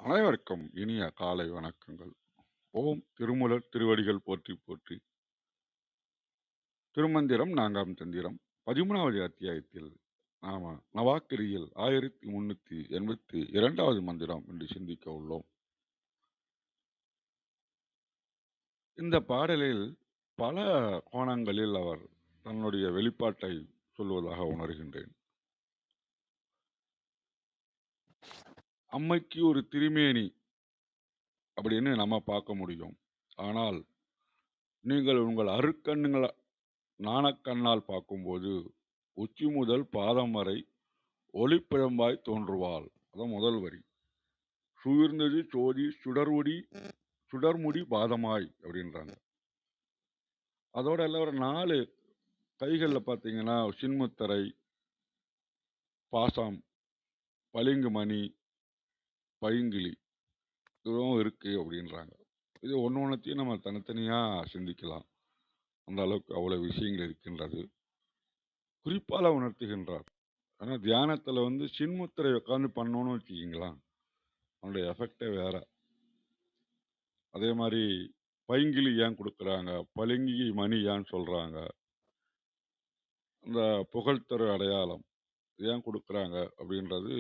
அனைவருக்கும் இனிய காலை வணக்கங்கள். ஓம் திருமூலர் திருவடிகள் போற்றி போற்றி. திருமந்திரம் 4ஆம் தந்திரம் 13வது அத்தியாயத்தில் நாம நவாக்கிரியில் 1382வது மந்திரம் என்று சிந்திக்க உள்ளோம். இந்த பாடலில் பல கோணங்களில் அவர் தன்னுடைய வெளிப்பாட்டை சொல்வதாக உணர்கின்றேன். அம்மைக்கு ஒரு திருமேனி அப்படின்னு நம்ம பார்க்க முடியும். ஆனால் நீங்கள் உங்கள் அருக்கண்ணுங்கள நாணக்கண்ணால் பார்க்கும்போது உச்சி முதல் பாதம் வரை ஒளிப்பிழம்பாய் தோன்றுவாள். அதான் முதல் வரி. சுயிர்ந்தது சோதி சுடர்முடி பாதமாய் அப்படின்றாங்க. அதோட எல்லாம் ஒரு 4 கைகளில் பார்த்தீங்கன்னா சின்முத்தரை, பாசம், பளிங்கு மணி, பைங்கிளி இதுவும் இருக்கு அப்படின்றாங்க. இது ஒன்னொன்னுத்தையும் நம்ம தனித்தனியா சிந்திக்கலாம். அந்த அளவுக்கு அவ்வளவு விஷயங்கள் இருக்கின்றது. குறிப்பால உணர்த்துகின்றார். ஆனா தியானத்துல சின்முத்திரை உட்காந்து பண்ணணும்னு வச்சுக்கிங்களா, அதனுடைய எஃபெக்டே வேற. அதே மாதிரி பைங்கிளி ஏன் கொடுக்குறாங்க, பளிங்கி மணி ஏன் சொல்றாங்க, இந்த புகழ்தரு அடையாளம் ஏன் கொடுக்குறாங்க அப்படின்றது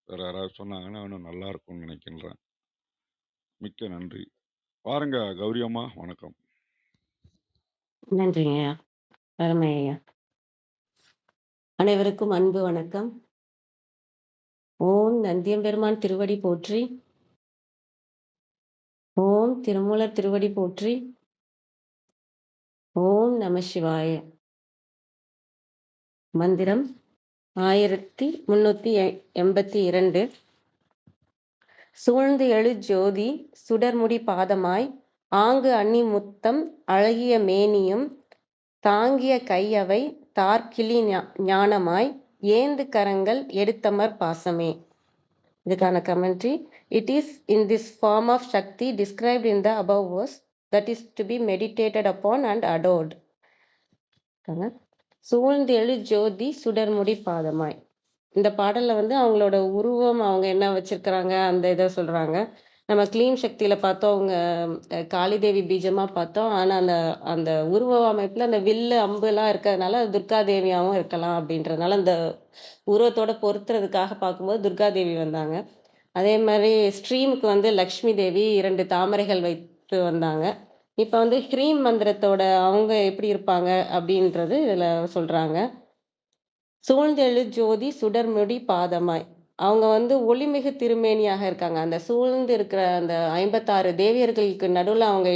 வேற யாராவது சொன்னாங்கன்னா இன்னும் நல்லா இருக்கும்னு நினைக்கின்றேன். மிக்க நன்றி. பாருங்க கௌரி அம்மா, வணக்கம். நன்றிங்க ஐயா. அருமை ஐயா. அனைவருக்கும் அன்பு வணக்கம். ஓம் நந்தியம்பெருமான் திருவடி போற்றி. ஓம் திருமூலர் திருவடி போற்றி. ஓம் நம சிவாய. மந்திரம் 1382. சூழ்ந்து எழு ஜோதி சுடர்முடி பாதமாய் ஆங்கு அன்னி முத்தம் அழகிய மேனியும் தாங்கிய கையவை தார்கிளி ஞானமாய் ஏந்து கரங்கள் எடுத்தமர் பாசமே. இதுக்கான commentary. It is in this form of Shakti described in the above verse that is to be meditated upon and adored. சூழ்ந்தெழு ஜோதி சுடர்முடி பாதமாய். இந்த பாடல்ல அவங்களோட உருவம், அவங்க என்ன வச்சிருக்கிறாங்க அந்த இதை சொல்றாங்க. நம்ம கிளீம் சக்தியில பார்த்தோம், அவங்க காளிதேவி பீஜமா பார்த்தோம். ஆனா அந்த அந்த உருவ அமைப்புல அந்த வில்லு அம்பு எல்லாம் இருக்கிறதுனால துர்கா தேவியாவும் இருக்கலாம் அப்படின்றதுனால அந்த உருவத்தோட பொருத்துறதுக்காக பார்க்கும்போது துர்கா தேவி வந்தாங்க. அதே மாதிரி ஸ்ட்ரீமுக்கு லக்ஷ்மி தேவி 2 தாமரைகள் வைத்து வந்தாங்க. இப்போ ஹ்ரீம் மந்திரத்தோட அவங்க எப்படி இருப்பாங்க அப்படின்றது இதுல சொல்றாங்க. சூழ்ந்தெழு ஜோதி சுடர்முடி பாதமாய். அவங்க ஒளிமிகு திருமேனியாக இருக்காங்க. அந்த சூழ்ந்து இருக்கிற அந்த 56 தேவியர்களுக்கு நடுவில் அவங்க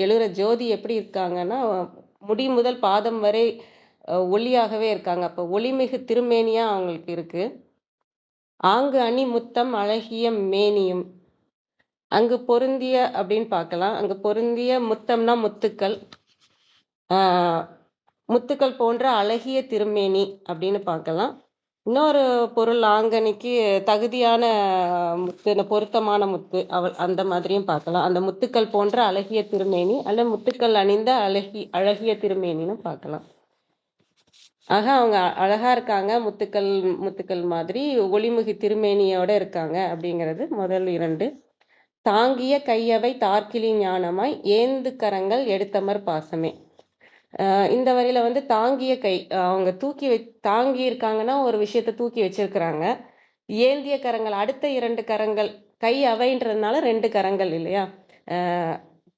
எழுற ஜோதி எப்படி இருக்காங்கன்னா, முடி முதல் பாதம் வரை ஒளியாகவே இருக்காங்க. அப்போ ஒளிமிகு திருமேனியா அவங்களுக்கு இருக்கு. ஆங்கு அணி முத்தம் அழகிய மேனியும். அங்கு பொருந்திய அப்படின்னு பார்க்கலாம். அங்கு பொருந்திய முத்தம்னா முத்துக்கள். முத்துக்கள் போன்ற அழகிய திருமேனி அப்படின்னு பார்க்கலாம். இன்னொரு பொருள் ஆங்கனிக்கு தகுதியான முத்து, பொருத்தமான முத்து அந்த மாதிரியும் பார்க்கலாம். அந்த முத்துக்கள் போன்ற அழகிய திருமேனி அல்ல முத்துக்கள் அணிந்த அழகிய திருமேனின்னு பார்க்கலாம். ஆக அவங்க அழகா இருக்காங்க. முத்துக்கள் மாதிரி ஒளிமிகு திருமேனியோட இருக்காங்க அப்படிங்கிறது முதல் 2. தாங்கிய கையவை தார்கிளி ஞானமாய் ஏந்து கரங்கள் எடுத்தமர் பாசமே. இந்த வரியில தாங்கிய கை, அவங்க தாங்கி இருக்காங்கன்னா ஒரு விஷயத்த தூக்கி வச்சிருக்கிறாங்க. ஏந்திய கரங்கள், அடுத்த 2 கரங்கள், கை அவைன்றதுனால 2 கரங்கள் இல்லையா,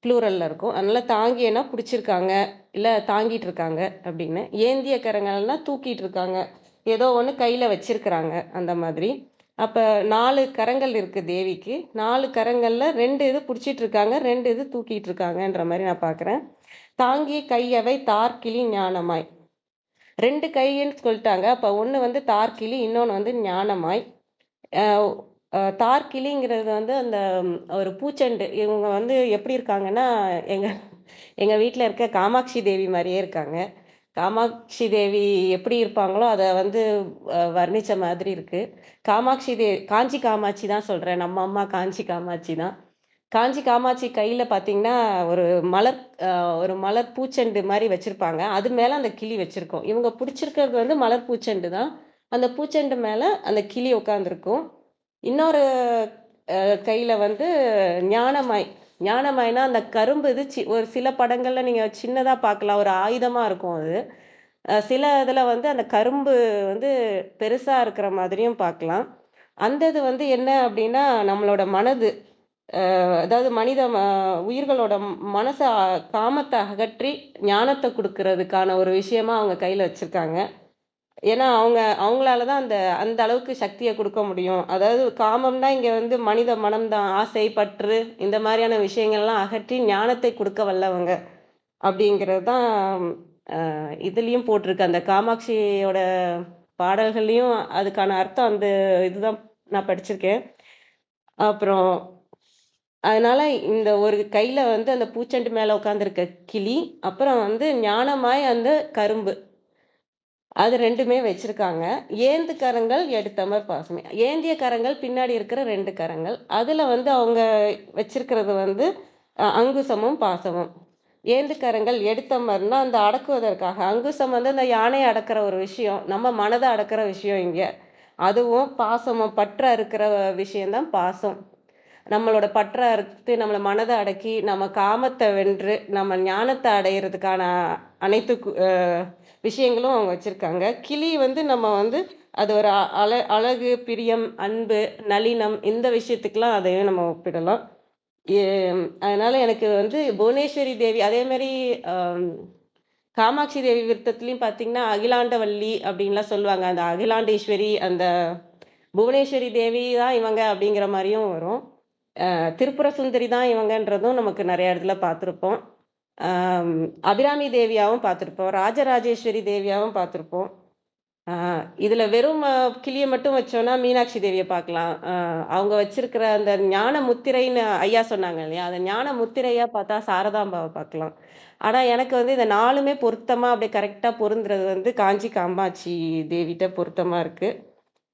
ப்ளூரல்ல இருக்கும். அதனால தாங்கியனா பிடிச்சிருக்காங்க, இல்லை தாங்கிட்டு இருக்காங்க அப்படின்னு. ஏந்திய கரங்கள்னா தூக்கிட்டு இருக்காங்க, ஏதோ ஒன்று கையில வச்சிருக்கிறாங்க அந்த மாதிரி. அப்போ 4 கரங்கள் இருக்கு தேவிக்கு. 4 கரங்கள்ல 2 இது பிடிச்சிட்டு இருக்காங்க, 2 இது தூக்கிட்டு இருக்காங்கன்ற மாதிரி நான் பார்க்குறேன். தாங்கிய கையவை தார்கிளி ஞானமாய். 2 கைன்னு சொல்லிட்டாங்க. அப்போ ஒன்று தார்கிளி, இன்னொன்று ஞானமாய். தார்கிளிங்கிறது அந்த ஒரு பூச்செண்டு. இவங்க எப்படி இருக்காங்கன்னா, எங்க வீட்டில் இருக்க காமாட்சி தேவி மாதிரியே இருக்காங்க. காமாட்சி தேவி எப்படி இருப்பாங்களோ அதை வர்ணிச்ச மாதிரி இருக்கு. காஞ்சி காமாட்சி தான் சொல்றேன். நம்ம அம்மா காஞ்சி காமாட்சி தான். காஞ்சி காமாட்சி கையில பாத்தீங்கன்னா ஒரு மலர் பூச்செண்டு மாதிரி வச்சிருப்பாங்க. அது மேல அந்த கிளி வச்சிருக்கோம். இவங்க பிடிச்சிருக்கிறது மலர் பூச்செண்டு தான். அந்த பூச்செண்டு மேல அந்த கிளி உட்காந்துருக்கும். இன்னொரு கையில வந்து ஞானமாய். ஞானமாய்னா அந்த கரும்பு இது ஒரு சில படங்கள்ல நீங்க சின்னதா பார்க்கலாம். ஒரு ஆயுதமா இருக்கும் அது. சில இதுல வந்து அந்த கரும்பு வந்து பெருசா இருக்கிற மாதிரியும் பார்க்கலாம். அந்த இது வந்து என்ன அப்டின்னா, நம்மளோட மனது. அதாவது உயிர்களோட மனச காமத்த அகற்றி ஞானத்த குடுக்குறதுக்கான ஒரு விஷயமா அவங்க கையில வச்சிருக்காங்க. ஏன்னா, அவங்களால தான் அந்த அந்த அளவுக்கு சக்திய குடுக்க முடியும். அதாவது காமம்னா இங்க வந்து மனித மனம் தான். ஆசை, பற்று இந்த மாரியான விஷயங்கள்லாம் அகற்றி ஞானத்தை குடுக்க வல்லவங்க. அப்படிங்கிறது தான் இதுலயும் போட்டிருக்கு. அந்த காமாட்சியோட பாடல்கள்லயும் அதுக்கான அர்த்தம் அந்த இதுதான் நான் படிச்சிருக்கேன். அப்புறம் அதனால இந்த ஒரு கையில வந்து அந்த பூச்செண்டு மேல உட்கார்ந்திருக்க கிளி, அப்புறம் வந்து ஞானமாய் அந்த கரும்பு. அது 2மே வச்சிருக்காங்க. ஏந்து கரங்கள் எடுத்தமர் பாசமே. ஏந்திய கரங்கள் பின்னாடி இருக்கிற 2 கரங்கள். அதுல வந்து அவங்க வச்சிருக்கிறது வந்து அங்குசமும், பாசமும். ஏந்து கரங்கள் எடுத்தமர்னா அந்த அடக்குவதற்காக. அங்குசம் வந்து அந்த யானைய அடக்குற ஒரு விஷயம். நம்ம மனத அடக்குற விஷயம் இங்க. அதுவும் பாசமும் பற்ற அறுக்கிற விஷயம் தான் பாசம். நம்மளோட பற்ற அறுத்து, நம்மள மனத அடக்கி, நம்ம காமத்த வென்று, நம்ம ஞானத்த அடையறதுக்கான அனைத்து விஷயங்களும் அவங்க வச்சிருக்காங்க. கிளி வந்து நம்ம வந்து அது ஒரு அழகு, பிரியம், அன்பு, நளினம் இந்த விஷயத்துக்குலாம் அதையும் நம்ம ஒப்பிடலாம். எ அதனால எனக்கு வந்து புவனேஸ்வரி தேவி அதே மாரி அம் காமாட்சி தேவி விருத்தத்திலயும் பார்த்தீங்கன்னா, அகிலாண்டவல்லி அப்படின்லாம் சொல்லுவாங்க. அந்த அகிலாண்டேஸ்வரி, அந்த புவனேஸ்வரி தேவி தான் இவங்க அப்படிங்கிற மாரியும் வரும். திரிபுர சுந்தரி தான் இவங்கன்றதும் நமக்கு நெறைய இடத்துல பார்த்துருப்போம். அம் அபிராமி தேவியாவும் பார்த்துருப்போம். ராஜராஜேஸ்வரி தேவியாவும் பார்த்துருப்போம். ஆ இதுல வெறும் கிளிய மட்டும் வச்சோம்னா, மீனாட்சி தேவிய பார்க்கலாம். அவங்க வச்சிருக்கிற அந்த ஞான முத்திரைன்னு ஐயா சொன்னாங்க இல்லையா? அந்த ஞான முத்திரையா பார்த்தா சாரதாம்பாவ பார்க்கலாம். ஆனா எனக்கு வந்து இந்த 4மே பொருத்தமா அப்படியே கரெக்ட்டா பொருந்துறது வந்து காஞ்சி காமாட்சி தேவிட்ட பொருத்தமா இருக்கு.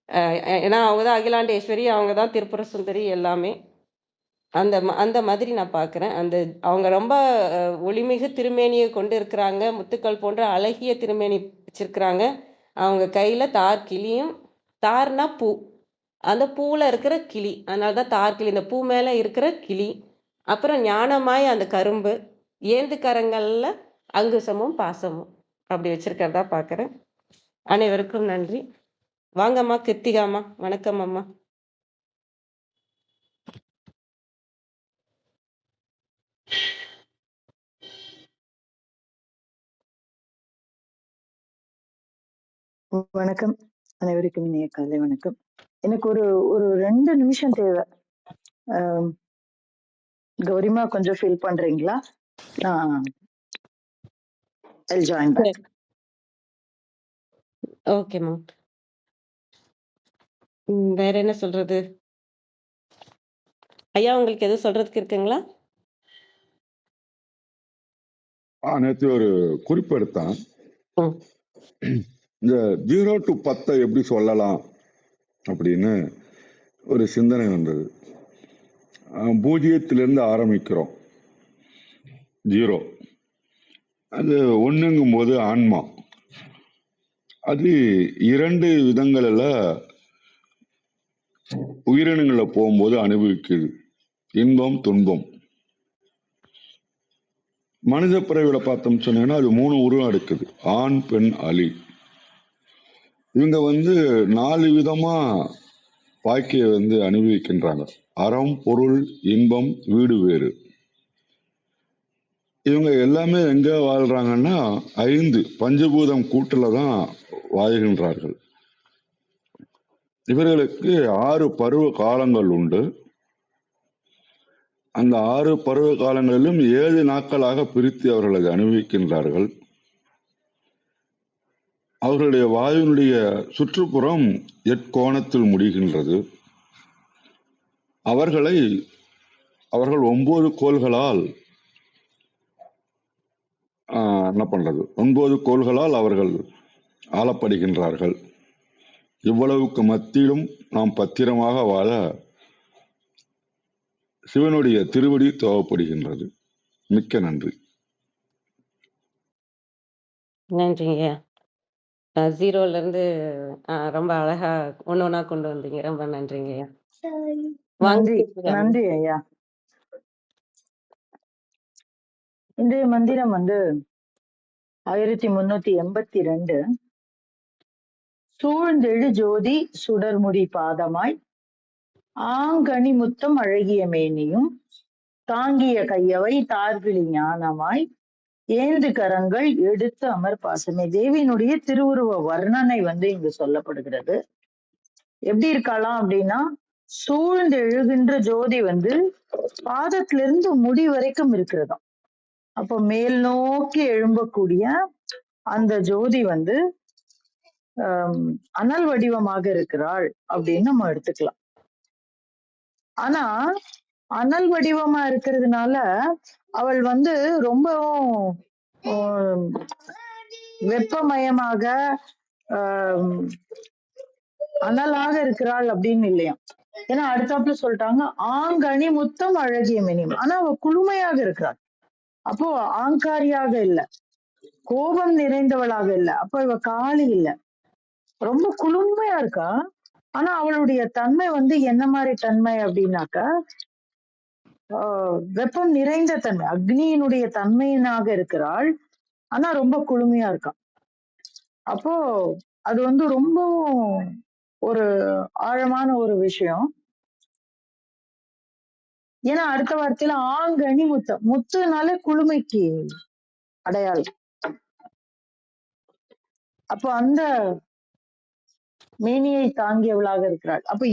அ ஏன்னா அவங்க தான் அகிலாண்டேஸ்வரி, அவங்க தான் திரிபுர சுந்தரி எல்லாமே. அந்த மாதிரி நான் பார்க்குறேன். அவங்க ரொம்ப அ ஒளிமிகு திருமேனிய கொண்டு இருக்கிறாங்க. முத்துக்கள் போன்ற அழகிய திருமேனி வச்சிருக்கிறாங்க. அவங்க கையில தார் கிளியும் தார்னா பூ. அந்த பூவுல இருக்கிற கிளி. அதனால தான் தார் கிளி. இந்த பூ மேல இருக்கிற கிளி. அப்புறம் ஞானமாய் அந்த கரும்பு. ஏந்து கரங்கள்ல அங்குசமும், பாசமும். அப்படி வச்சிருக்கிறதா பார்க்குறேன். அனைவருக்கும் நன்றி. வாங்கம்மா கிருத்திகாம்மா. வணக்கம் அம்மா. வணக்கம். அனைவருக்கும் இனிய காலை வணக்கம். எனக்கு ஒரு ஒரு 2 நிமிஷம் தேவை. கௌரிமா கொஞ்சம் ஃபீல் பண்றீங்களா? நான் I'll join back. ஓகேம்மா. வேற என்ன சொல்றது? ஐயா உங்களுக்கு எதுவும் சொல்றதுக்கு இருக்குங்களா? நேத்து ஒரு குறிப்பு எடுத்தேன். ம். இந்த 0 to 10 எப்படி சொல்லலாம் அப்படின்னு ஒரு சிந்தனை வந்தது. 0த்திலிருந்து ஆரம்பிக்கிறோம். 0 அது 1ங்கும் போது ஆன்மா. அது 2 விதங்கள்ல உயிரினங்கள போகும்போது அனுபவிக்குது. இன்பம், துன்பம். மனித பிறவில பார்த்தோம் சொன்னீங்கன்னா அது 3 உருவம் எடுக்குது. ஆண், பெண், அலி. இவங்க வந்து 4 விதமா வாழ்க்கையை அனுபவிக்கின்றாங்க. அறம், பொருள், இன்பம், வீடு வேறு. இவங்க எல்லாமே எங்க வாழ்றாங்கன்னா 5 பஞ்சபூதம் கூட்டுல தான் வாழ்கின்றார்கள். இவர்களுக்கு 6 பருவ காலங்கள் உண்டு. அந்த 6 பருவ காலங்களிலும் 7 நாட்களாக பிரித்து அவர்கள் அதை அனுபவிக்கின்றார்கள். அவர்களுடைய வாழ்வினுடைய சுற்றுப்புறம் எட்கோணத்தில் முடிகின்றது. அவர்கள் 9 கோள்களால் என்ன பண்றது 9 கோள்களால் அவர்கள் ஆளப்படுகின்றார்கள். இவ்வளவுக்கு மத்தியிலும் நாம் பத்திரமாக வாழ சிவனுடைய திருவடி தேவைப்படுகின்றது. மிக்க நன்றி. நன்றிங்கய்யா. 0ல இருந்து ரொம்ப அழகா ஒண்ணொண்ணா கொண்டு வந்தீங்க. ரொம்ப நன்றிங்கய்யா. வாங்க நன்றி பேசுங்க. நன்றி ஐயா. இன்றைய மந்திரம் 1382. சூழ்ந்தெழு ஜோதி சுடர்முடி பாதமாய் ஆங்கனி முத்தம் அழகிய மேனியும் தாங்கிய கையவை தார்கிழி ஞானமாய் ஏந்து கரங்கள் எடுத்து அமர் பாசமே. தேவியினுடைய திருவுருவ வர்ணனை இங்கு சொல்லப்படுகிறது. எப்படி இருக்கலாம் அப்படின்னா, சூழ்ந்து எழுகின்ற ஜோதி பாதத்திலிருந்து முடி வரைக்கும் இருக்கிறதாம். அப்போ மேல் நோக்கி எழும்பக்கூடிய அந்த ஜோதி அனல் வடிவமாக இருக்கிறாள் அப்படின்னு நம்ம எடுத்துக்கலாம். ஆனா அனல் வடிவமா இருக்கிறதுனால அவள் ரொம்பவும் வெப்பமயமாக அனலாக இருக்கிறாள் அப்படின்னு இல்லையா. ஏன்னா அடுத்தாப்புல சொல்லிட்டாங்க ஆங்கனி முத்தம் அழகிய மெனியும். ஆனா அவ குளுமையாக இருக்கிறாள். அப்போ ஆங்காரியாக இல்ல, கோபம் நிறைந்தவளாக இல்ல, அப்ப இவ காளி இல்ல, ரொம்ப குளுமையா இருக்கா. ஆனா அவளுடைய தன்மை என்ன மாதிரி தன்மை அப்படின்னாக்கா, வெப்பம் நிறைந்த தன்மை, அக்னியினுடைய தன்மையினாக இருக்கிறாள். ஆனா ரொம்ப குளுமையா இருக்கா. அப்போ அது ரொம்பவும் ஒரு ஆழமான ஒரு விஷயம். ஏன்னா அடுத்த வார்த்தையில ஆங்கனி முத்தம், முத்துனாலே குளுமைக்கு அடையாளம். அப்போ அந்த மேனியை தாங்கியவளாக இருக்கிறாள். அப்ப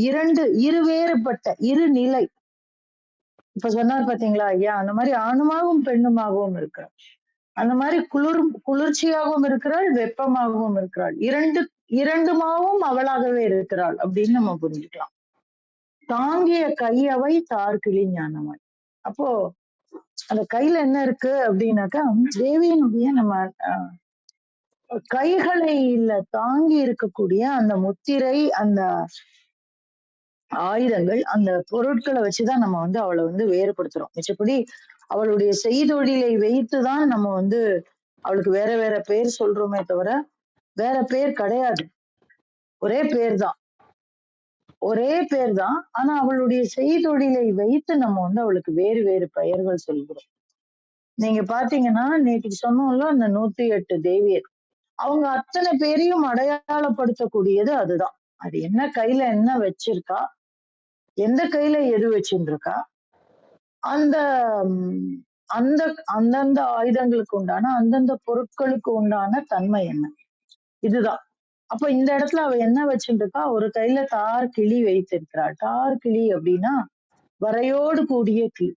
இருவேறுபட்ட இரு நிலை. இப்ப சொன்னார் பாத்தீங்களா ஐயா, அந்த மாதிரி ஆணுமாகவும் பெண்ணுமாகவும் இருக்கிறாள். அந்த மாதிரி குளிர்ச்சியாகவும் இருக்கிறாள், வெப்பமாகவும் இருக்கிறாள். இரண்டுமாவும் அவளாகவே இருக்கிறாள் அப்படின்னு நம்ம புரிஞ்சுக்கலாம். தாங்கிய கையவை தார்கிழி ஞானமாய். அப்போ அந்த கையில என்ன இருக்கு அப்படின்னாக்கா, தேவியினுடைய நம்ம கைகளை தாங்கி இருக்கக்கூடிய அந்த முத்திரை, அந்த ஆயுதங்கள், அந்த பொருட்களை வச்சுதான் நம்ம அவளை வேறுபடுத்துறோம். மிச்சப்படி அவளுடைய செய்தொழிலை வைத்துதான் நம்ம அவளுக்கு வேற வேற பேர் சொல்றோமே தவிர வேற பேர் கிடையாது. ஒரே பேர் தான். ஆனா அவளுடைய செய்தொழிலை வைத்து நம்ம அவளுக்கு வேறு வேறு பெயர்கள் சொல்கிறோம். நீங்க பாத்தீங்கன்னா நேற்றுக்கு சொன்னோம்ல, அந்த 108 தேவியர், அவங்க அத்தனை பேரையும் அடையாளப்படுத்தக்கூடியது அதுதான். அது என்ன கையில என்ன வச்சிருக்கா, எந்த கையில எது வச்சுருக்கா, அந்த அந்த அந்தந்த ஆயுதங்களுக்கு உண்டான அந்தந்த பொருட்களுக்கு உண்டான தன்மை என்ன, இதுதான். அப்ப இந்த இடத்துல அவ என்ன வச்சுருக்கா, ஒரு கையில தார் கிளி வைத்திருக்கிறாள். தார் கிளி அப்படின்னா வரையோடு கூடிய கிளி.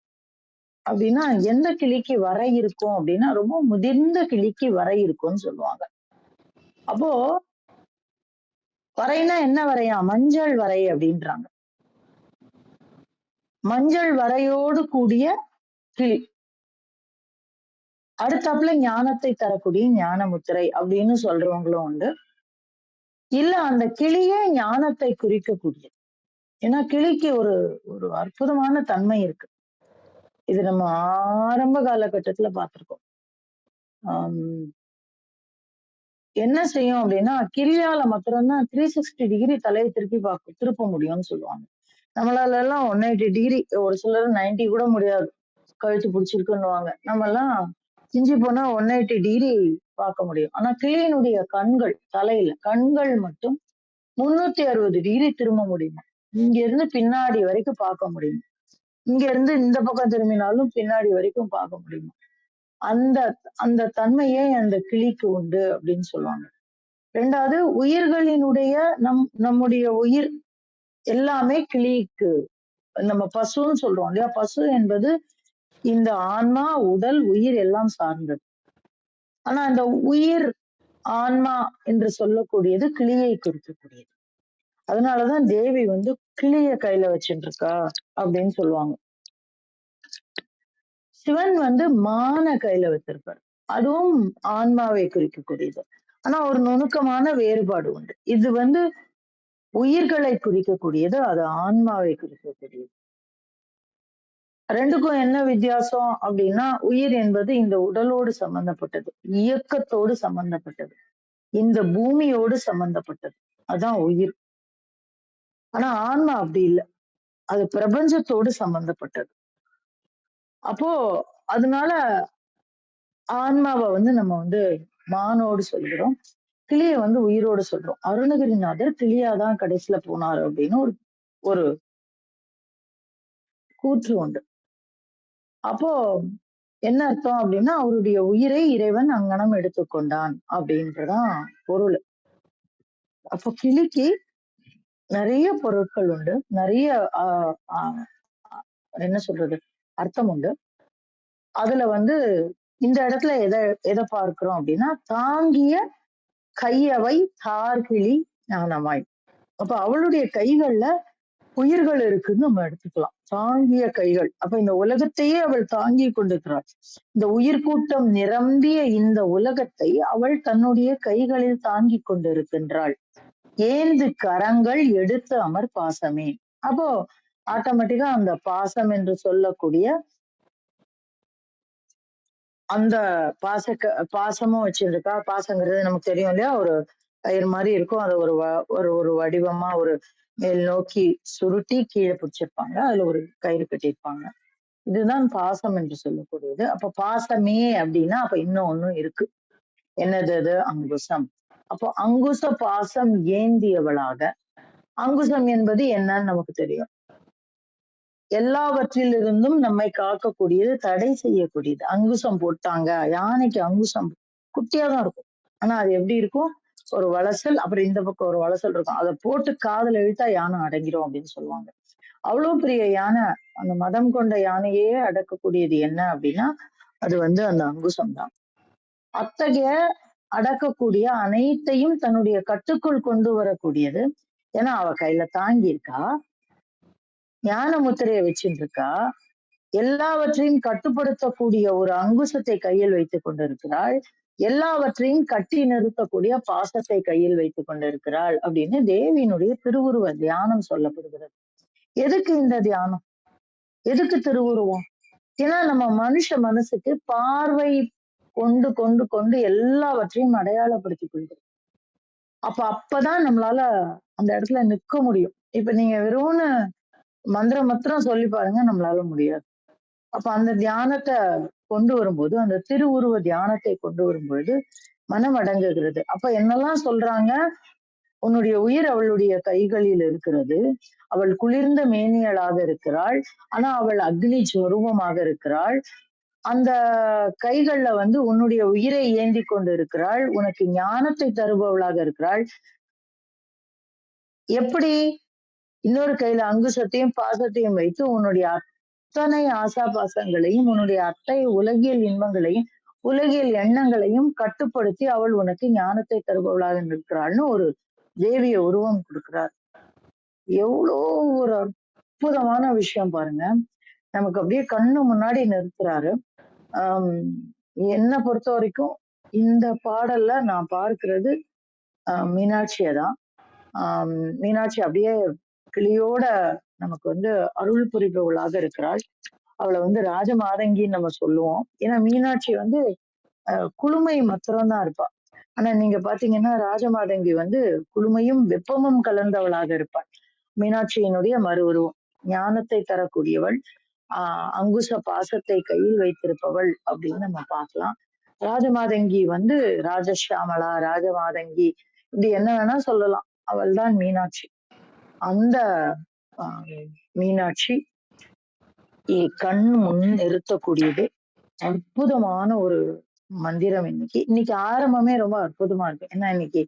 அப்படின்னா எந்த கிளிக்கு வரை இருக்கும் அப்படின்னா, ரொம்ப முதிர்ந்த கிளிக்கு வரை இருக்கும்னு சொல்லுவாங்க. அப்போ வரைனா என்ன வரையா, மஞ்சள் வரை அப்படின்றாங்க. மஞ்சள் வரையோடு கூடிய கிளி. அடுத்தாப்புல ஞானத்தை தரக்கூடிய ஞான முத்திரை அப்படின்னு சொல்றவங்களும் உண்டு. இல்ல அந்த கிளியே ஞானத்தை குறிக்கக்கூடியது. ஏன்னா கிளிக்கு ஒரு ஒரு அற்புதமான தன்மை இருக்கு. இது நம்ம ஆரம்ப காலகட்டத்துல பார்த்திருக்கோம். என்ன செய்யும் அப்படின்னா, கிளியால மாத்திரம்தான் 360 டிகிரி தலையை திருப்ப முடியும்னு சொல்லுவாங்க. நம்மளால எல்லாம் 180 டிகிரி, ஒரு சிலர் 90 கூட முடியாது, கழுத்து பிடிச்சிருக்குன்னுவாங்க. நம்ம எல்லாம் சிஞ்சி போனா 180 டிகிரி பார்க்க முடியும். ஆனா கிளியினுடைய கண்கள், தலையில கண்கள் மட்டும் 360 டிகிரி திரும்ப முடியுமா. இங்க இருந்து பின்னாடி வரைக்கும் பார்க்க முடியும். இங்க இருந்து இந்த பக்கம் திரும்பினாலும் பின்னாடி வரைக்கும் பார்க்க முடியுமா. அந்த அந்த தன்மையே அந்த கிளிக்கு உண்டு அப்படின்னு சொல்லுவாங்க. ரெண்டாவது, உயிர்களினுடைய நம்முடைய உயிர் எல்லாமே கிளிக்கு, நம்ம பசுன்னு சொல்றோம் இல்லையா, பசு என்பது இந்த ஆன்மா, உடல், உயிர் எல்லாம் சார்ந்தது. ஆனா அந்த உயிர், ஆன்மா என்று சொல்லக்கூடியது கிளியை குறிக்கக்கூடியது. அதனாலதான் தேவி கிளிய கையில வச்சுட்டு இருக்கா அப்படின்னு சொல்லுவாங்க. சிவன் மான கையில வச்சிருப்பார், அதுவும் ஆன்மாவை குறிக்கக்கூடியது. ஆனா ஒரு நுணுக்கமான வேறுபாடு உண்டு. இது உயிர்களை குறிக்கக்கூடியது, அது ஆன்மாவை குறிக்கக்கூடியது. ரெண்டுக்கும் என்ன வித்தியாசம் அப்படின்னா, உயிர் என்பது இந்த உடலோடு சம்பந்தப்பட்டது, இயக்கத்தோடு சம்பந்தப்பட்டது, இந்த பூமியோடு சம்பந்தப்பட்டது, அதான் உயிர். ஆனா ஆன்மா அப்படி இல்லை. அது பிரபஞ்சத்தோடு சம்பந்தப்பட்டது. அப்போ அதனால ஆன்மாவை வந்து நம்ம வந்து மானோடு சொல்கிறோம், கிளிய வந்து உயிரோடு சொல்றோம். அருணகிரிநாதர் கிளியாதான் கடைசியில போனாரு அப்படின்னு ஒரு ஒரு கூற்று உண்டு. அப்போ என்ன அர்த்தம் அப்படின்னா, அவருடைய உயிரை இறைவன் அங்ஙனம் எடுத்துக்கொண்டான் அப்படின்றதான் பொருள். அப்போ கிளிக்கு நிறைய பொருட்கள் உண்டு, நிறைய ஆஹ் ஆஹ் என்ன சொல்றது அர்த்தம் உண்டு. அதுல வந்து இந்த இடத்துல எதை பார்க்கிறோம் அப்படின்னா, தாங்கிய கையவை தார்கிழி ஞானமாய். அப்ப அவளுடைய கைகள்ல உயிர்கள் இருக்குன்னு நம்ம எடுத்துக்கலாம். தாங்கிய கைகள். அப்ப இந்த உலகத்தையே அவள் தாங்கி கொண்டிருக்கிறாள். இந்த உயிர் கூட்டம் நிரம்பிய இந்த உலகத்தை அவள் தன்னுடைய கைகளில் தாங்கி கொண்டிருக்கின்றாள். ஏந்து கரங்கள் எடுத்து அமர் பாசமே. அப்போ ஆட்டோமேட்டிக்கா அந்த பாசம் என்று சொல்லக்கூடிய அந்த பாசமும் வச்சிருக்கா. பாசங்கிறது நமக்கு தெரியும் இல்லையா, ஒரு கயிறு மாதிரி இருக்கும். அதை ஒரு ஒரு வடிவமா ஒரு மேல் நோக்கி சுருட்டி கீழே பிடிச்சிருப்பாங்க, அதுல ஒரு கயிறு கட்டியிருப்பாங்க. இதுதான் பாசம் என்று சொல்லக்கூடியது. அப்ப பாசமே அப்படின்னா அப்ப இன்னும் ஒண்ணும் இருக்கு. என்னது அது? அங்குசம். அப்போ அங்குச பாசம் ஏந்தியவளாக, அங்குசம் என்பது என்னன்னு நமக்கு தெரியும். எல்லாவற்றிலிருந்தும் நம்மை காக்கக்கூடியது, தடை செய்யக்கூடியது. அங்குசம் போட்டாங்க, யானைக்கு அங்குசம் குட்டியாதான் இருக்கும். ஆனா அது எப்படி இருக்கும்? ஒரு வளசல், அப்புறம் இந்த பக்கம் ஒரு வளசல் இருக்கும். அதை போட்டு காதுல இழுத்தா யானை அடங்கிடும் அப்படின்னு சொல்லுவாங்க. அவ்வளவு பெரிய யானை, அந்த மதம் கொண்ட யானையே அடக்கக்கூடியது என்ன அப்படின்னா அது வந்து அந்த அங்குசம் தான். அத்தகைய அடக்கக்கூடிய அனைத்தையும் தன்னுடைய கட்டுக்குள் கொண்டு வரக்கூடியது. ஏன்னா அவ கையில தாங்கி இருக்கா, ஞான முத்திரையை வச்சுட்டு இருக்கா, எல்லாவற்றையும் கட்டுப்படுத்தக்கூடிய ஒரு அங்குசத்தை கையில் வைத்துக் கொண்டிருக்கிறாள், எல்லாவற்றையும் கட்டி நிறுத்தக்கூடிய பாசத்தை கையில் வைத்துக் கொண்டிருக்கிறாள் அப்படின்னு தேவியினுடைய திருவுருவ தியானம் சொல்லப்படுகிறது. எதுக்கு இந்த தியானம்? எதுக்கு திருவுருவம்? ஏன்னா நம்ம மனுஷ மனசுக்கு பார்வை கொண்டு கொண்டு கொண்டு எல்லாவற்றையும் அடையாளப்படுத்திக் கொள்கிறோம். அப்பதான் நம்மளால அந்த இடத்துல நிக்க முடியும். இப்ப நீங்க வெறும்னு மந்திரம் மாத்திரம் சொல்லி பாருங்க, நம்மளால முடியாது. அப்ப அந்த தியானத்தை கொண்டு வரும்போது, அந்த திருவுருவ தியானத்தை கொண்டு வரும்பொழுது மனம் அடங்குகிறது. அப்ப என்னெல்லாம் சொல்றாங்க? உன்னுடைய உயிர் அவளுடைய கைகளில் இருக்கிறது, அவள் குளிர்ந்த மேனியளாக இருக்கிறாள், ஆனா அவள் அக்னி சொரூபமாக இருக்கிறாள். அந்த கைகள்ல வந்து உன்னுடைய உயிரை ஏந்தி கொண்டு இருக்கிறாள், உனக்கு ஞானத்தை தருபவளாக இருக்கிறாள். எப்படி? இன்னொரு கையில அங்குசத்தையும் பாசத்தையும் வைத்து உன்னுடைய அத்தனை ஆசா பாசங்களையும், உன்னுடைய அத்தனை உலகியல் இன்பங்களையும், உலகியல் எண்ணங்களையும் கட்டுப்படுத்தி அவள் உனக்கு ஞானத்தை தருபவளாக நிற்கிறாள்னு ஒரு தேவிய உருவம் கொடுக்கிறார். எவ்வளோ ஒரு அற்புதமான விஷயம் பாருங்க. நமக்கு அப்படியே கண்ணு முன்னாடி நிறுத்துறாரு. ஆஹ் என்னை பொறுத்த வரைக்கும் இந்த பாடல்ல நான் பார்க்கிறது மீனாட்சியை தான். மீனாட்சி அப்படியே கிளியோட நமக்கு வந்து அருள் புரிபவளாக இருக்கிறாள். அவளை வந்து ராஜமாதங்கின்னு நம்ம சொல்லுவோம். ஏன்னா மீனாட்சி வந்து குளுமை மாத்திரம்தான் இருப்பா. ஆனா நீங்க பாத்தீங்கன்னா ராஜமாதங்கி வந்து குளுமையும் வெப்பமும் கலந்தவளாக இருப்பாள். மீனாட்சியினுடைய மறு உருவம். ஞானத்தை தரக்கூடியவள், அங்குச பாசத்தை கையில் வைத்திருப்பவள் அப்படின்னு நம்ம பார்க்கலாம். ராஜமாதங்கி வந்து ராஜஷியாமலா, ராஜமாதங்கி, இப்படி என்ன வேணா சொல்லலாம். அவள் தான் மீனாட்சி. அந்த மீனாட்சி கண் முன் நிறுத்தக்கூடியது அற்புதமான ஒரு மந்திரம். இன்னைக்கு ஆரம்பமே ரொம்ப அற்புதமா இருக்கு. ஏன்னா இன்னைக்கு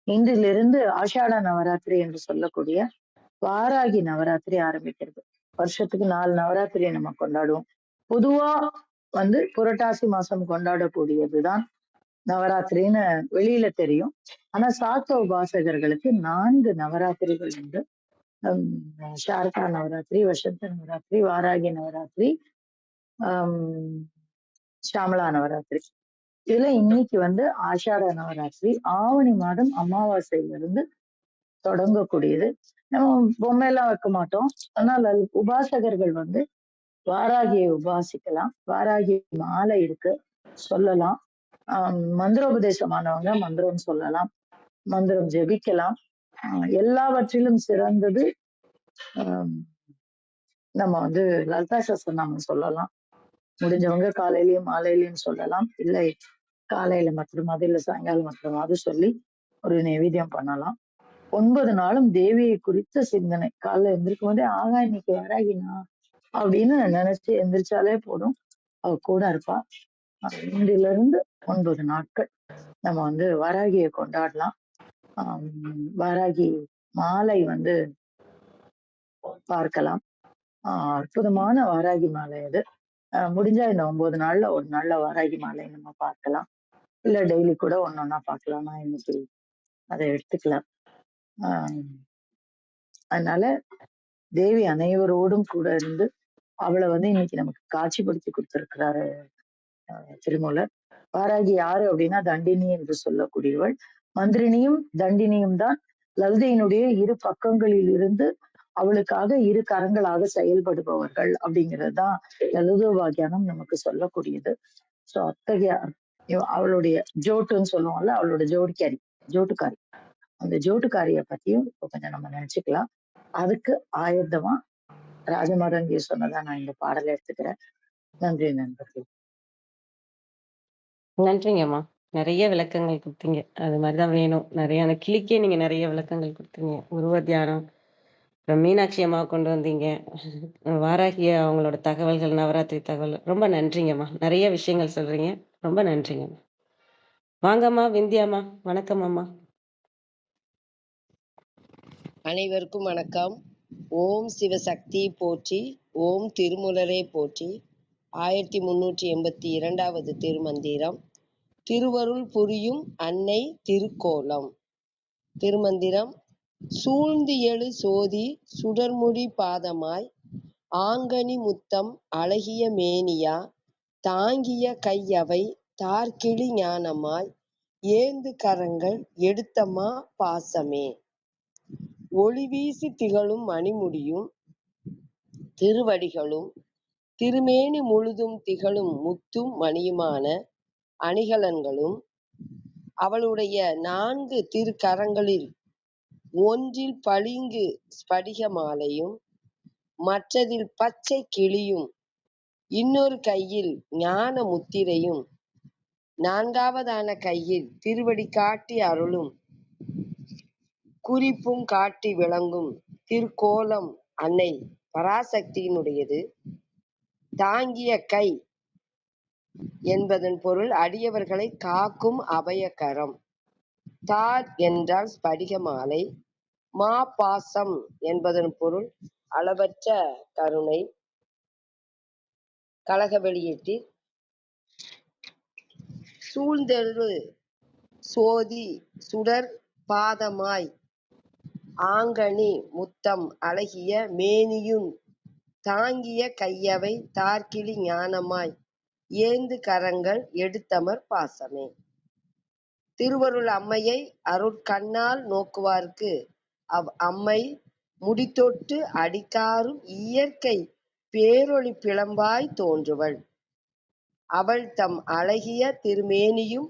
இன்றிலிருந்து ஆஷாட நவராத்திரி என்று சொல்லக்கூடிய வாராகி நவராத்திரி ஆரம்பிக்கிறது. வருஷத்துக்கு 4 நவராத்திரியை நம்ம கொண்டாடுவோம். பொதுவா வந்து புரட்டாசி மாசம் கொண்டாடக்கூடியதுதான் நவராத்திரின்னு வெளியில தெரியும். ஆனா சாக்த உபாசகர்களுக்கு 4 நவராத்திரிகள் உண்டு. சாரதா நவராத்திரி, வசந்த நவராத்திரி, வாராகி நவராத்திரி, ஷாமலா நவராத்திரி. இதுல இன்னைக்கு வந்து ஆஷாட நவராத்திரி, ஆவணி மாதம் அமாவாசையிலிருந்து தொடங்கக்கூடியது. நம்ம பொம்மையெல்லாம் வைக்க மாட்டோம், ஆனால் உபாசகர்கள் வந்து வாராகியை உபாசிக்கலாம். வாராகி மாலை இருக்கு, சொல்லலாம். மந்திரோபதேசமானவங்க மந்திரம் சொல்லலாம், மந்திரம் ஜெபிக்கலாம். எல்லாவற்றிலும் சிறந்தது நம்ம வந்து லலிதா சஹஸ்ரநாமம் சொல்லலாம். முடிஞ்சவங்க காலையிலயும் மாலையிலயும் சொல்லலாம். இல்லை காலையில மட்டுமாவது இல்ல சாயங்காலம் மட்டுமாவது சொல்லி ஒரு நைவேத்தியம் பண்ணலாம். 9 நாளும் தேவியை குறித்த சிந்தனை. காலைல எந்திரிக்கும் போதே ஆகா இன்னைக்கு வராகினா அப்படின்னு நினைச்சு எந்திரிச்சாலே போதும். அவ கூட இருப்பா. இன்றிலிருந்து 9 நாட்கள் நம்ம வந்து வராகியை கொண்டாடலாம். வராகி மாலை வந்து பார்க்கலாம். அற்புதமான வராகி மாலை அது. முடிஞ்சா இந்த 9 நாள்ல ஒரு நாள்ல வராகி மாலை நம்ம பார்க்கலாம். இல்ல டெய்லி கூட ஒன்னொன்னா பார்க்கலாம். நான் இன்னைக்கு அதை எடுத்துக்கலாம். ஆஹ் அதனால தேவி அனைவரோடும் கூட இருந்து அவளை வந்து இன்னைக்கு நமக்கு காட்சிப்படுத்தி கொடுத்திருக்கிறாரு திருமூலர். வாராகி யாரு அப்படின்னா தண்டினி என்று சொல்லக்கூடியவள். மந்திரினியும் தண்டினியும் தான் லலிதையினுடைய இரு பக்கங்களில் இருந்து அவளுக்காக இரு கரங்களாக செயல்படுபவர்கள் அப்படிங்கிறது தான் லலிதோபாக்கியானம் நமக்கு சொல்லக்கூடியது. சோ அத்தகைய அவளுடைய ஜோட்டுன்னு சொல்லுவோம்ல, அவளோட ஜோட்டுக்காரி அந்த ஜோட்டுக்காரிய பத்தியும் இப்ப கொஞ்சம் நம்ம நினைச்சுக்கலாம். அதுக்கு ஆயத்தமா ராஜமாதங்கி சொன்னதா நான் இந்த பாடலை எடுத்துக்கிறேன். நன்றி நண்பர்கள். நன்றிங்கம்மா. நிறைய விளக்கங்கள் கொடுத்தீங்க. அது மாதிரிதான் வேணும். நிறைய அந்த கிளிக்கே நீங்க நிறைய விளக்கங்கள் கொடுத்தீங்க. உருவ தியானம், அப்புறம் மீனாட்சி அம்மா கொண்டு வந்தீங்க. வாராகி அவங்களோட தகவல்கள், நவராத்திரி தகவல். ரொம்ப நன்றிங்கம்மா. நிறைய விஷயங்கள் சொல்றீங்க. ரொம்ப நன்றிங்கம்மா. வாங்கம்மா விந்தியாம்மா. வணக்கம் அம்மா. அனைவருக்கும் வணக்கம். ஓம் சிவசக்தி போற்றி, ஓம் திருமுலரே போற்றி. 1382வது திருமந்திரம். திருவருள் புரியும் அன்னை திருக்கோலம். திருமந்திரம். சூழ்ந்து எழு சோதி சுடர்முடி பாதமாய், ஆங்கனி முத்தம் அழகிய மேனியா, தாங்கிய கையவை தார்கிளி ஞானமாய், ஏந்து கரங்கள் எடுத்தமா பாசமே. ஒளிவீசி திகழும் மணிமுடியும் திருவடிகளும், திருமேனி முழுதும் திகழும் முத்தும் மணியுமான அணிகலன்களும், அவளுடைய 4 திருக்கரங்களில் ஒன்றில் பளிங்கு ஸ்படிக மாலையும், மற்றதில் பச்சை கிளியும், இன்னொரு கையில் ஞான முத்திரையும், 4வதான கையில் திருவடி காட்டி அருளும் குறிப்பும் காட்டி விளங்கும் திருக்கோலம் அன்னை பராசக்தியினுடையது. தாங்கிய கை என்பதன் பொருள் அடியவர்களை காக்கும் அபயகரம். தார் என்றால் ஸ்படிக மாலை. மா பாசம் என்பதன் பொருள் அளவற்ற கருணை. கழக வெளியீட்டில் சூழ்ந்தெழு சோதி சுடர் பாதமாய், ஆங்கனி முத்தம் அழகிய மேனியும், தாங்கிய கையவை தார்கிளி ஞானமாய், ஏந்து கரங்கள் எடுத்தமர் பாசமே. திருவருள் அம்மையை அருட்கண்ணால் நோக்குவார்க்கு அம்மை முடித்தொட்டு அடிக்காரும் இயற்கை பேரொளி பிளம்பாய் தோன்றுவள். அவள் தம் அழகிய திருமேனியும்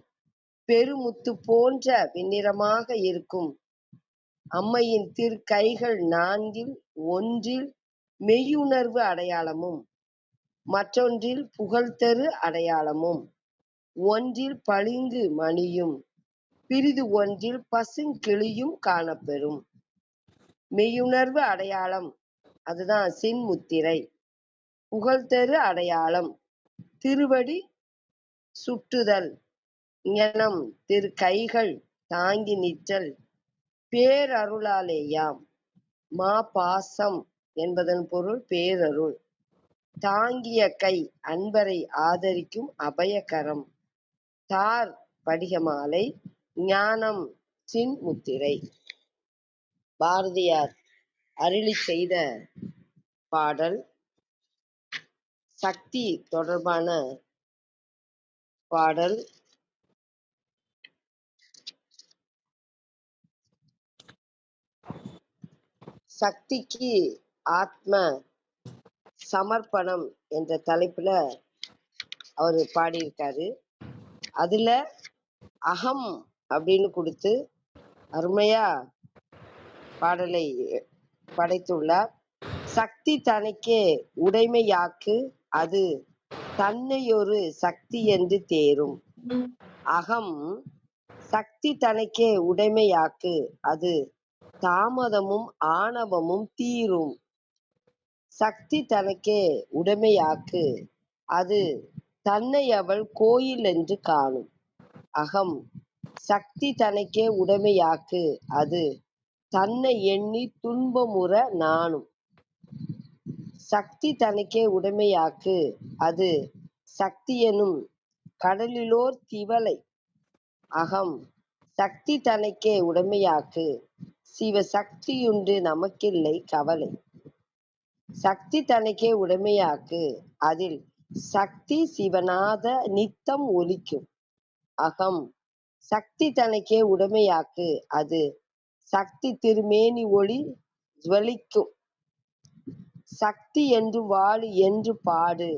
பெருமுத்து போன்ற வெண்ணிறமாக இருக்கும். அம்மையின் திருக்கைகள் 4ல் ஒன்றில் மெய்யுணர்வு அடையாளமும், மற்றொன்றில் புகழ்தரு அடையாளமும், ஒன்றில் பளிங்கு மணியும், பிறிது ஒன்றில் பசுங்கிளியும் காணப்பெறும். மெய்யுணர்வு அடையாளம் அதுதான் சின்முத்திரை. புகழ்தரு அடையாளம் திருவடி சுட்டுதல். ஞனம் திருக்கைகள் தாங்கி நிற்றல் பேரருளாலேயாம். மா பாசம் என்பதன் பொருள் பேரருள். தாங்கிய கை அன்பரை ஆதரிக்கும் அபயகரம். தார் படிகமாலை. ஞானம் சின்முத்திரை. பாரதியார் அருளி செய்த பாடல். சக்தி தொடர்பான பாடல். சக்திக்கு ஆத்ம சமர்ப்பணம் என்ற தலைப்புல அவர் பாடியிருக்காரு. அதுல அகம் அப்படின்னு கொடுத்து அருமையா பாடலை படைத்துள்ளார். சக்தி தனக்கே உடைமையாக்கு அது தன்னையொரு சக்தி என்று தேரும். அகம் சக்தி தனக்கே உடைமையாக்கு அது தாமதமும் ஆணவமும் தீரும். சக்தி தனக்கே உடைமையாக்கு அது தன்னை அவள் கோயில் என்று காணும். அகம் சக்தி தனக்கே உடைமையாக்கு அது தன்னை எண்ணி துன்பமுற நாணும். சக்தி தனக்கே உடைமையாக்கு அது சக்தியெனும் கடலிலோர் திவலை. அகம் சக்தி தனக்கே உடைமையாக்கு சிவ சக்தியுண்டு நமக்கில்லை கவலை. சக்தி தனக்கே உடைமையாக்கு அதில் சக்தி சிவநாத நித்தம் ஒலிக்கும். அகம் சக்தி தனக்கே உடைமையாக்கு அது சக்தி திருமேனி ஒளி ஜுவலிக்கும். சக்தி என்று வாழு என்று பாடு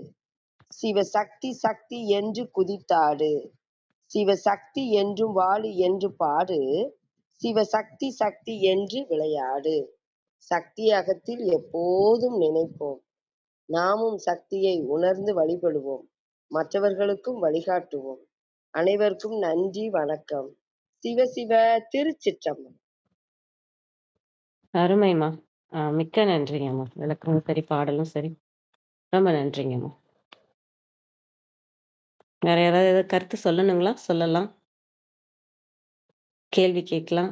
சிவ சக்தி சக்தி என்று குதித்தாடு. சிவ சக்தி என்றும் வாழு என்று பாடு சிவ சக்தி சக்தி என்று விளையாடு. சக்தி அகத்தில் எப்போதும் நினைப்போம். நாமும் சக்தியை உணர்ந்து வழிபடுவோம். மற்றவர்களுக்கும் வழிகாட்டுவோம். அனைவருக்கும் நன்றி, வணக்கம். சிவ சிவ. திருச்சிற்றம்பலம். அருமைம்மா. மிக்க நன்றிங்கம்மா. விளக்கமும் சரி, பாடலும் சரி. ரொம்ப நன்றிங்கம்மா. வேற யாராவது ஏதாவது கருத்து சொல்லணுங்களா? சொல்லலாம். கேள்வி கேட்கலாம்.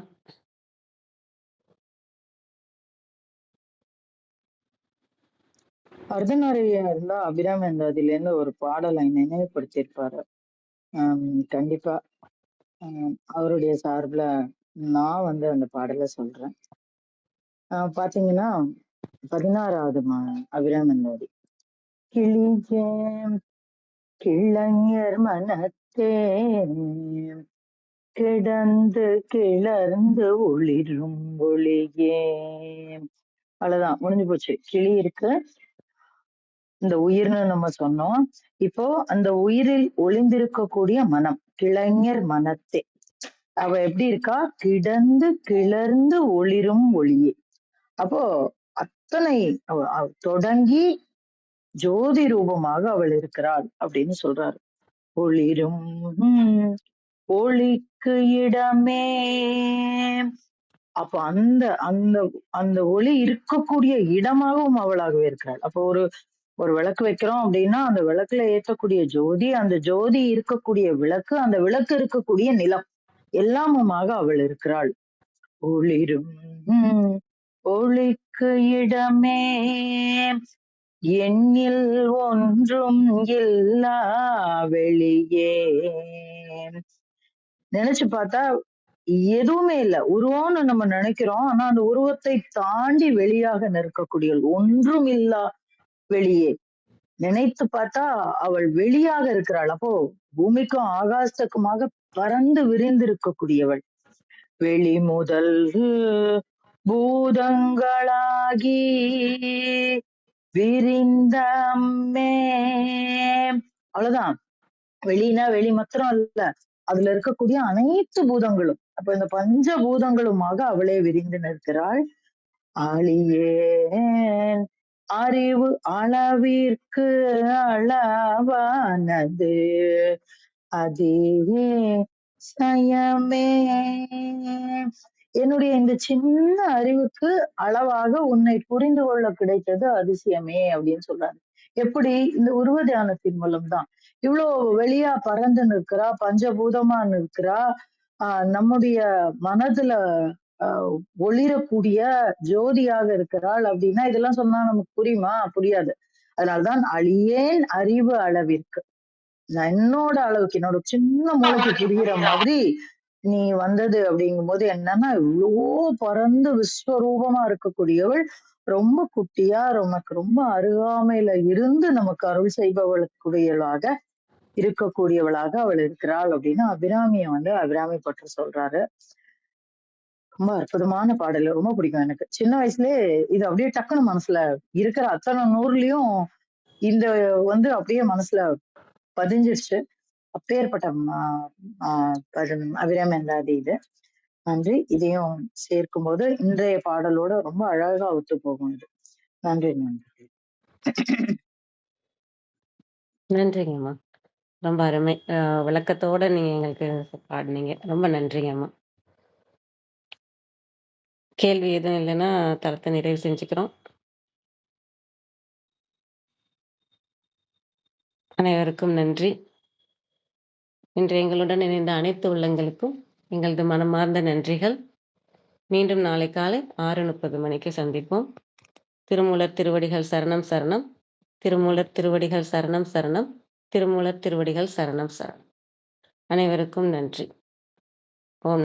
அர்த்தநாரியா இருந்தா அபிராமந்தாதில இருந்து ஒரு பாடலை நினைவுபடுத்தியிருப்பாரு. கண்டிப்பா அவருடைய சார்புல நான் அந்த பாடலை சொல்றேன். பாத்தீங்கன்னா 16வது அபிராமந்தாதி. கிளிஜேம் கிளைஞர் மனத்தே கிடந்து கிளர்ந்து ஒளிரும் ஒளியே. அவ்வளவுதான், முடிஞ்சு போச்சு. கிளி இருக்கு, இந்த உயிர்னு நம்ம சொன்னோம். இப்போ அந்த உயிரில் ஒளிந்திருக்கக்கூடிய மனம், கிளைஞர் மனத்தே, அவ எப்படி இருக்கா? கிடந்து கிளர்ந்து ஒளிரும் ஒளியே. அப்போ அத்தனை தொடங்கி ஜோதி ரூபமாக அவள் இருக்கிறாள் அப்படின்னு சொல்றாரு. ஒளிரும் ஒளிக்கு இடமே. அப்ப அந்த அந்த அந்த ஒளி இருக்கக்கூடிய இடமாகவும் அவளாகவே இருக்கிறாள். அப்போ ஒரு விளக்கு வைக்கிறோம் அப்படின்னா அந்த விளக்குல ஏற்றக்கூடிய ஜோதி, அந்த ஜோதி இருக்கக்கூடிய விளக்கு, அந்த விளக்கு இருக்கக்கூடிய நிலம், எல்லாமுமாக அவள் இருக்கிறாள். ஒளிரும் ஒளிக்கு இடமே எண்ணில் ஒன்றும் இல்லா வெளியே. நினைச்சு பார்த்தா எதுவுமே இல்ல, உருவம்னு நம்ம நினைக்கிறோம். ஆனா அந்த உருவத்தை தாண்டி வெளியாக நிற்கக்கூடிய ஒன்றும் இல்லா வெளியே. நினைத்து பார்த்தா அவள் வெளியாக இருக்கிறாள். அப்போ பூமிக்கும் ஆகாசத்துக்குமாக பறந்து விரிந்து இருக்கக்கூடியவள். வெளி முதல் பூதங்களாகி விரிந்த அம்மே. அவ்வளவுதான். வெளினா வெளி மாத்திரம் அல்ல, அதுல இருக்கக்கூடிய அனைத்து பூதங்களும். அப்ப இந்த பஞ்ச பூதங்களுமாக அவளே விரிந்து நிற்கிறாள். ஆளியேன் அறிவு அளவிற்கு அளவானது அதே சயமே. என்னுடைய இந்த சின்ன அறிவுக்கு அளவாக உன்னை புரிந்து கொள்ள கிடைத்தது அதிசயமே அப்படின்னு சொல்றாரு. எப்படி? இந்த உருவ தியானத்தின் மூலம்தான். இவ்வளவு வெளியா பறந்து நிற்கிறா, பஞ்சபூதமா நிற்கிறா. நம்முடைய மனதுல ஒளிரக்கூடிய ஜோதியாக இருக்கிறாள் அப்படின்னா இதெல்லாம் சொன்னா நமக்கு புரியுமா? புரியாது. அதனால்தான் அழியேன் அறிவு அளவிற்கு, என்னோட அளவுக்கு, என்னோட சின்ன மூளைக்கு புரிகிற மாதிரி நீ வந்தது அப்படிங்கும் போது என்னன்னா இவ்வளவோ பறந்து விஸ்வரூபமா இருக்கக்கூடியவள் ரொம்ப குட்டியா நமக்கு ரொம்ப அருகாமையில இருந்து நமக்கு அருள் செய்பவளுக்குரியவளாக இருக்கக்கூடியவளாக அவள் இருக்கிறாள் அப்படின்னு அபிராமிய அபிராமி பற்று சொல்றாரு. ரொம்ப அற்புதமான பாடல், ரொம்ப பிடிக்கும் எனக்கு. சின்ன வயசுலயே இது அப்படியே டக்குன்னு மனசுல இருக்கிற அத்தனை நூறுலயும் இந்த அப்படியே மனசுல பதிஞ்சிருச்சு. அப்பேற்பட்ட அபிராமந்தாதி இது. நன்றி. இதையும் சேர்க்கும் போது இன்றைய பாடலோட ரொம்ப அழகா ஒத்து போகும் இது. நன்றி நன்றி. நன்றிங்கம்மா. ரொம்ப அருமை. விளக்கத்தோட நீங்க எங்களுக்கு பாடுனீங்க. ரொம்ப நன்றிங்கம்மா. கேள்வி எதுவும் இல்லைன்னா தளத்தை நிறைவு செஞ்சுக்கிறோம். அனைவருக்கும் நன்றி. இன்று எங்களுடன் இணைந்த அனைத்து உள்ளங்களுக்கும் எங்களது மனமார்ந்த நன்றிகள். மீண்டும் நாளை காலை 6:30 மணிக்கு சந்திப்போம். திருமூலர் திருவடிகள் சரணம் சரணம். திருமூலர் திருவடிகள் சரணம் சரணம். திருமூலர் திருவடிகள் சரணம் சரணம். அனைவருக்கும் நன்றி. ஓம்